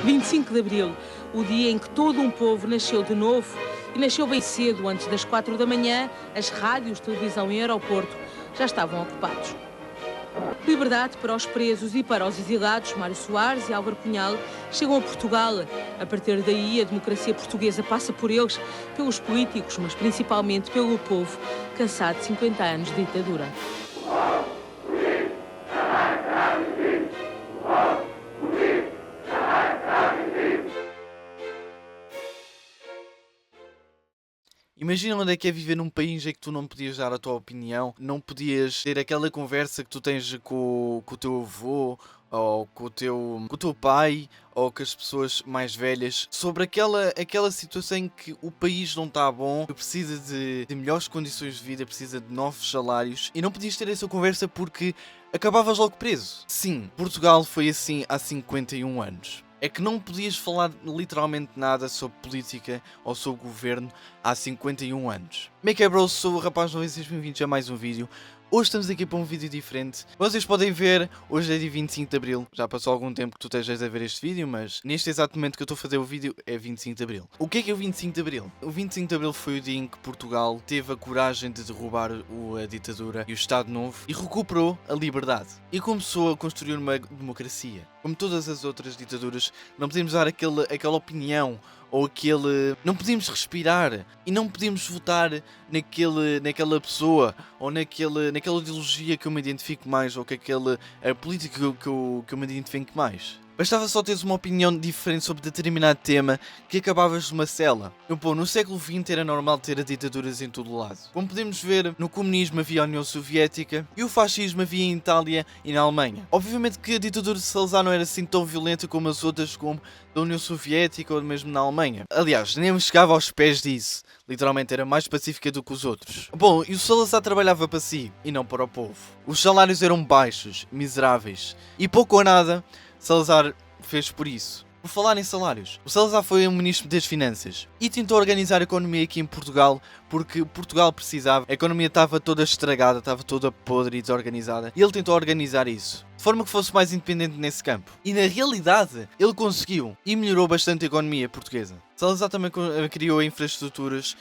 25 de Abril, o dia em que todo um povo nasceu de novo e nasceu bem cedo, antes das 4 da manhã, as rádios, televisão e aeroporto já estavam ocupados. Liberdade para os presos e para os exilados. Mário Soares e Álvaro Cunhal chegam a Portugal. A partir daí, a democracia portuguesa passa por eles, pelos políticos, mas principalmente pelo povo, cansado de 50 anos de ditadura. Imagina onde é que é viver num país em que tu não podias dar a tua opinião, não podias ter aquela conversa que tu tens com o teu avô, ou com o teu pai, ou com as pessoas mais velhas, sobre aquela situação em que o país não está bom, que precisa de melhores condições de vida, precisa de novos salários, e não podias ter essa conversa porque acabavas logo preso. Sim, Portugal foi assim há 51 anos. É que não podias falar literalmente nada sobre política ou sobre governo há 51 anos. Como é que é, bro? Sou o rapaz novo e sejam bem-vindos a mais um vídeo. Hoje estamos aqui para um vídeo diferente. Vocês podem ver, hoje é dia 25 de Abril. Já passou algum tempo que tu estejas a ver este vídeo, mas neste exato momento que eu estou a fazer o vídeo é 25 de Abril. O que é o 25 de Abril? O 25 de Abril foi o dia em que Portugal teve a coragem de derrubar a ditadura e o Estado Novo e recuperou a liberdade. E começou a construir uma democracia. Como todas as outras ditaduras, não podemos dar aquela opinião ou não podíamos respirar e não podíamos votar naquela pessoa ou naquela ideologia que eu me identifico mais ou com aquela política que eu me identifico mais. Bastava só teres uma opinião diferente sobre determinado tema que acabavas numa cela. No século XX era normal ter ditaduras em todo o lado. Como podemos ver, no comunismo havia a União Soviética e o fascismo havia em Itália e na Alemanha. Obviamente que a ditadura de Salazar não era assim tão violenta como as outras, como da União Soviética ou mesmo na Alemanha. Aliás, nem chegava aos pés disso. Literalmente era mais pacífica do que os outros. E o Salazar trabalhava para si e não para o povo. Os salários eram baixos, miseráveis e pouco ou nada Salazar fez por isso. Por falar em salários, o Salazar foi o ministro das Finanças e tentou organizar a economia aqui em Portugal porque Portugal precisava. A economia estava toda estragada, estava toda podre e desorganizada e ele tentou organizar isso de forma que fosse mais independente nesse campo. E na realidade ele conseguiu e melhorou bastante a economia portuguesa. Salazar também criou infraestruturas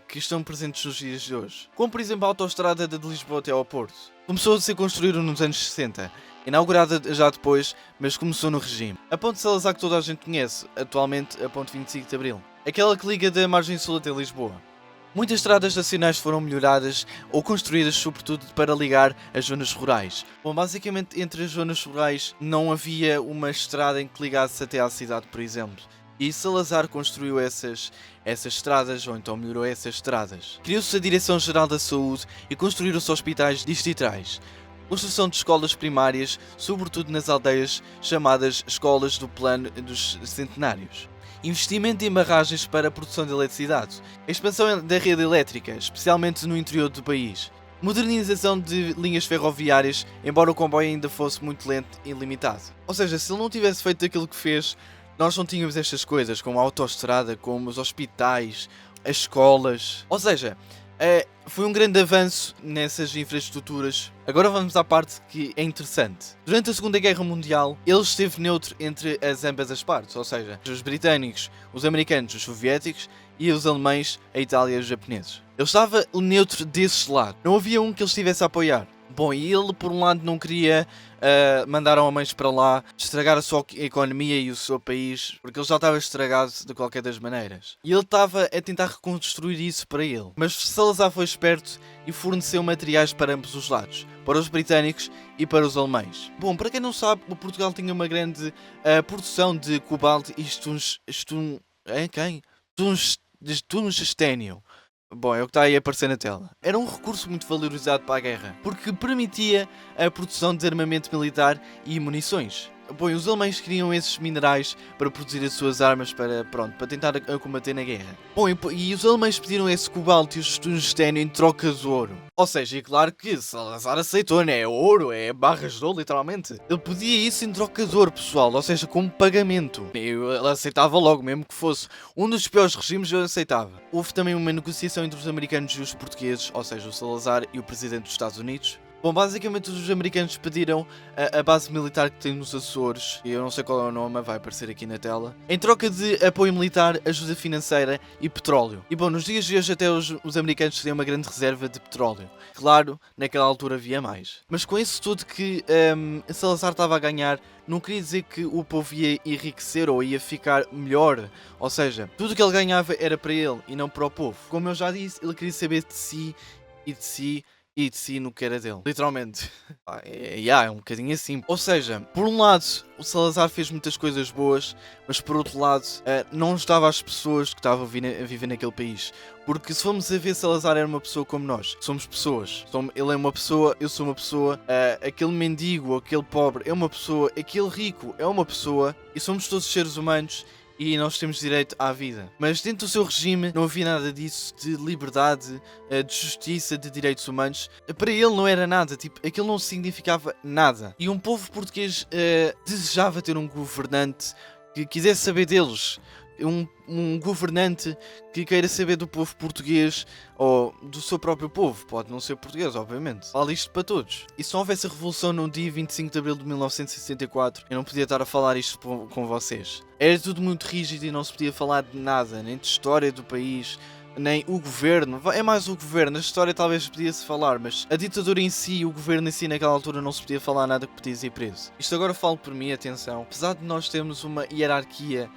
que estão presentes nos dias de hoje, como por exemplo a autoestrada de Lisboa até ao Porto. Começou a ser construída nos anos 60. Inaugurada já depois, mas começou no regime. A Ponte Salazar que toda a gente conhece, atualmente a Ponte 25 de Abril. Aquela que liga da margem sul até Lisboa. Muitas estradas nacionais foram melhoradas ou construídas sobretudo para ligar as zonas rurais. Basicamente entre as zonas rurais não havia uma estrada em que ligasse até à cidade, por exemplo. E Salazar construiu essas estradas, ou então melhorou essas estradas. Criou-se a Direção-Geral da Saúde e construíram-se hospitais distritais. Construção de escolas primárias, sobretudo nas aldeias chamadas Escolas do Plano dos Centenários. Investimento em barragens para a produção de eletricidade. Expansão da rede elétrica, especialmente no interior do país. Modernização de linhas ferroviárias, embora o comboio ainda fosse muito lento e limitado. Ou seja, se ele não tivesse feito aquilo que fez, nós não tínhamos estas coisas, como a autoestrada, como os hospitais, as escolas. Ou seja, foi um grande avanço nessas infraestruturas. Agora vamos à parte que é interessante. Durante a Segunda Guerra Mundial, ele esteve neutro entre ambas as partes, ou seja, os britânicos, os americanos, os soviéticos e os alemães, a Itália e os japoneses. Ele estava neutro desse lado. Não havia um que ele estivesse a apoiar. E ele por um lado não queria mandar homens para lá, estragar a sua economia e o seu país, porque ele já estava estragado de qualquer das maneiras. E ele estava a tentar reconstruir isso para ele. Mas Salazar foi esperto e forneceu materiais para ambos os lados, para os britânicos e para os alemães. Para quem não sabe, o Portugal tinha uma grande produção de cobalto e tungstênio. É o que está aí a aparecer na tela. Era um recurso muito valorizado para a guerra, porque permitia a produção de armamento militar e munições. Os alemães queriam esses minerais para produzir as suas armas para tentar combater na guerra. E os alemães pediram esse cobalto e o tungstênio em troca de ouro. Ou seja, é claro que Salazar aceitou, né? É ouro, é barras de ouro, literalmente. Ele pedia isso em troca de ouro, pessoal, ou seja, como pagamento. Ele aceitava logo, mesmo que fosse um dos piores regimes, eu aceitava. Houve também uma negociação entre os americanos e os portugueses, ou seja, o Salazar e o presidente dos Estados Unidos, Bom, basicamente os americanos pediram a base militar que tem nos Açores, e eu não sei qual é o nome, vai aparecer aqui na tela, em troca de apoio militar, ajuda financeira e petróleo. E bom, nos dias de hoje até os americanos têm uma grande reserva de petróleo. Claro, naquela altura havia mais. Mas com isso tudo que Salazar estava a ganhar, não queria dizer que o povo ia enriquecer ou ia ficar melhor. Ou seja, tudo que ele ganhava era para ele e não para o povo. Como eu já disse, ele queria saber de si e de si e de si no que era dele. Literalmente. É um bocadinho assim. Ou seja, por um lado, o Salazar fez muitas coisas boas, mas por outro lado, não ajudava as pessoas que estavam a viver naquele país. Porque se formos a ver, Salazar era uma pessoa como nós. Somos pessoas. Ele é uma pessoa, eu sou uma pessoa. Aquele mendigo, aquele pobre é uma pessoa. Aquele rico é uma pessoa. E somos todos seres humanos. E nós temos direito à vida. Mas dentro do seu regime não havia nada disso de liberdade, de justiça, de direitos humanos. Para ele não era nada, tipo, aquilo não significava nada. E um povo português desejava ter um governante que quisesse saber deles. Um governante que queira saber do povo português ou do seu próprio povo. Pode não ser português, obviamente. Fala isto para todos. E se não houvesse a revolução no dia 25 de abril de 1964, eu não podia estar a falar isto com vocês. Era tudo muito rígido e não se podia falar de nada, nem de história do país, nem o governo. É mais o governo. A história talvez podia-se falar, mas a ditadura em si, o governo em si, naquela altura não se podia falar nada que podia ser preso. Isto agora falo por mim, atenção. Apesar de nós termos uma hierarquia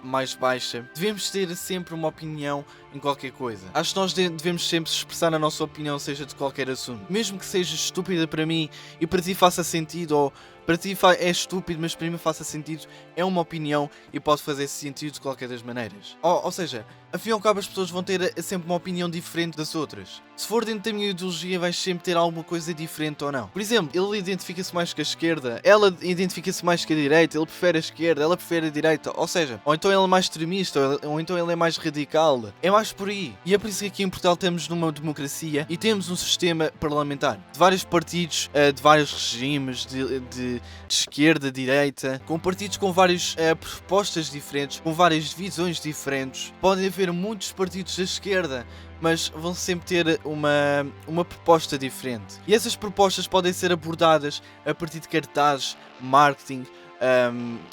mais baixa, devemos ter sempre uma opinião em qualquer coisa. Acho que nós devemos sempre expressar a nossa opinião, seja de qualquer assunto. Mesmo que seja estúpida para mim e para ti faça sentido, ou para ti é estúpido, mas para mim faça sentido, é uma opinião e pode fazer sentido de qualquer das maneiras. Ou seja, afinal e ao cabo as pessoas vão ter sempre uma opinião diferente das outras. Se for dentro da minha ideologia, vais sempre ter alguma coisa diferente ou não. Por exemplo, ele identifica-se mais com a esquerda, ela identifica-se mais com a direita, ele prefere a esquerda, ela prefere a direita, ou seja, ou então ele é mais extremista, ou então ele é mais radical. É mais por aí. E é por isso que aqui em Portugal temos numa democracia e temos um sistema parlamentar de vários partidos, de vários regimes, de esquerda, direita, com partidos com várias propostas diferentes, com várias visões diferentes. Podem haver muitos partidos da esquerda, mas vão sempre ter uma proposta diferente. E essas propostas podem ser abordadas a partir de cartazes, marketing,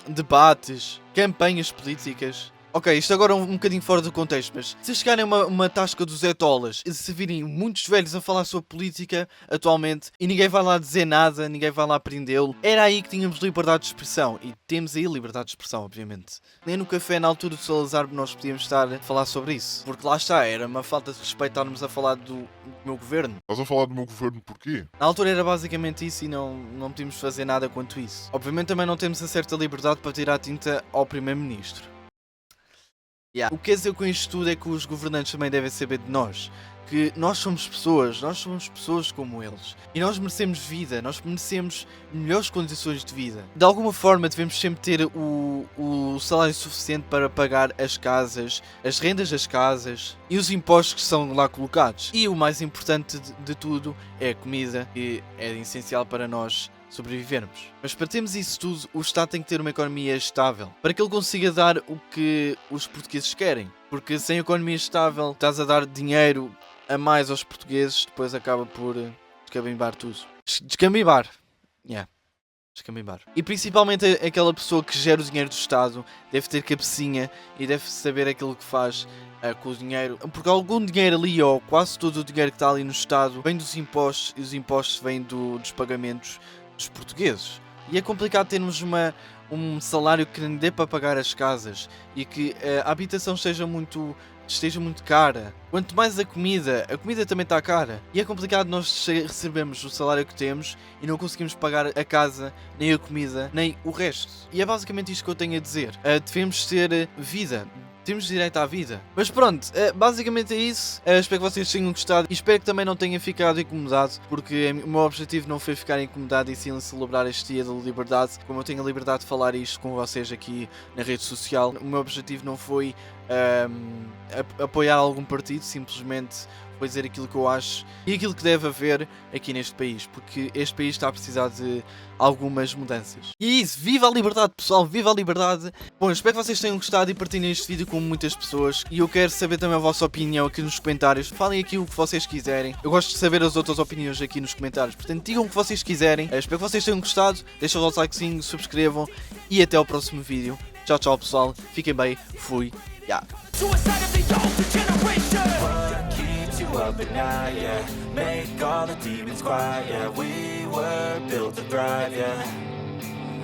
debates, campanhas políticas. Ok, isto agora é um bocadinho fora do contexto, mas se chegarem a uma tasca dos etolas e se virem muitos velhos a falar sobre política atualmente e ninguém vai lá dizer nada, ninguém vai lá prendê-lo, era aí que tínhamos liberdade de expressão. E temos aí liberdade de expressão, obviamente. Nem no café, na altura do Salazar, nós podíamos estar a falar sobre isso. Porque lá está, era uma falta de respeito estarmos a falar do meu governo. Estás a falar do meu governo porquê? Na altura era basicamente isso e não podíamos fazer nada quanto isso. Obviamente também não temos a certa liberdade para tirar a tinta ao primeiro-ministro. O que quer dizer com isto tudo é que os governantes também devem saber de nós. Que nós somos pessoas como eles. E nós merecemos vida, nós merecemos melhores condições de vida. De alguma forma devemos sempre ter o salário suficiente para pagar as casas, as rendas das casas e os impostos que são lá colocados. E o mais importante de tudo é a comida, que é essencial para nós sobrevivermos. Mas para termos isso tudo, o Estado tem que ter uma economia estável, para que ele consiga dar o que os portugueses querem. Porque sem economia estável, estás a dar dinheiro a mais aos portugueses, depois acaba por descambimbar tudo. Descambimbar. Descambimbar. E principalmente aquela pessoa que gera o dinheiro do Estado deve ter cabecinha e deve saber aquilo que faz com o dinheiro. Porque algum dinheiro ali, ou quase todo o dinheiro que está ali no Estado, vem dos impostos e os impostos vêm dos pagamentos dos portugueses. E é complicado termos um salário que nem dê para pagar as casas e que a habitação esteja muito cara. Quanto mais a comida também está cara. E é complicado nós recebermos o salário que temos e não conseguimos pagar a casa, nem a comida, nem o resto. E é basicamente isto que eu tenho a dizer. Devemos ter vida. Temos direito à vida. Mas pronto, basicamente é isso. Espero que vocês tenham gostado e espero que também não tenha ficado incomodado, porque o meu objetivo não foi ficar incomodado e sim celebrar este dia da liberdade. Como eu tenho a liberdade de falar isto com vocês aqui na rede social, o meu objetivo não foi apoiar algum partido, simplesmente vou dizer aquilo que eu acho e aquilo que deve haver aqui neste país, porque este país está a precisar de algumas mudanças. E é isso, viva a liberdade, pessoal, viva a liberdade. Bom, eu espero que vocês tenham gostado e partilhem este vídeo com muitas pessoas, e eu quero saber também a vossa opinião aqui nos comentários. Falem aqui o que vocês quiserem, eu gosto de saber as outras opiniões aqui nos comentários, portanto digam o que vocês quiserem. Espero que vocês tenham gostado, deixem o vosso likezinho, subscrevam e até ao próximo vídeo. Tchau, tchau, pessoal, fiquem bem, fui, Suicide of the older generation. What keeps you up at night, yeah? Make all the demons quiet, yeah. We were built to thrive, yeah.